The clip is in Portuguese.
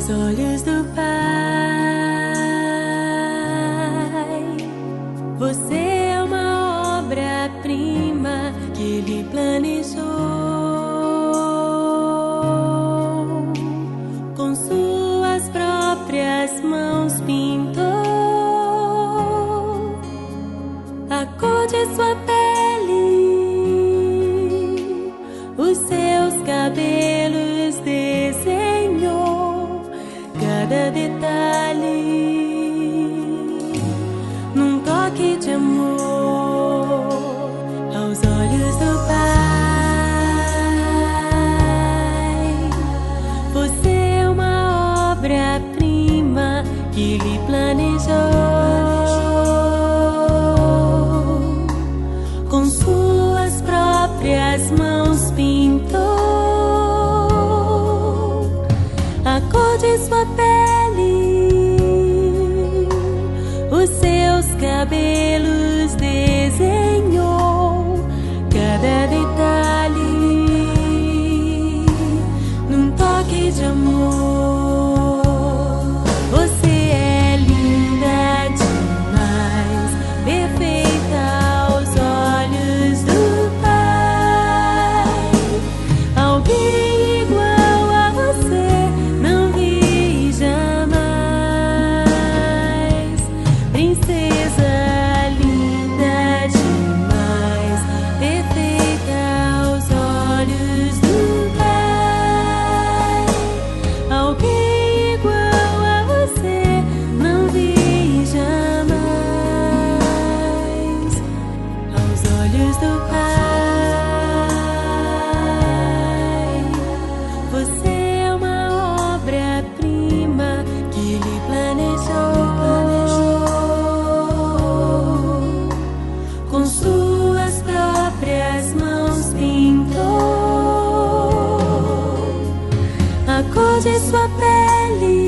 Aos olhos do Pai, você é uma obra-prima que Ele planejou. Com suas próprias mãos pintou a cor de sua pele, os seus cabelos desenhou cada detalhe num toque de amor. Aos olhos do Pai, você é uma obra-prima que Ele planejou. Com suas próprias mãos pintou a cor de sua pele, os seus cabelos desenhou cada detalhe num toque de amor. Você é linda demais, perfeita aos olhos do Pai. Alguém igual a você não vi jamais. Princesa linda demais, perfeita aos olhos do Pai. Alguém igual a você não vi jamais. Aos olhos do Pai, você é uma obra-prima que Ele planejou. Com suas próprias mãos pintou a cor de sua pele,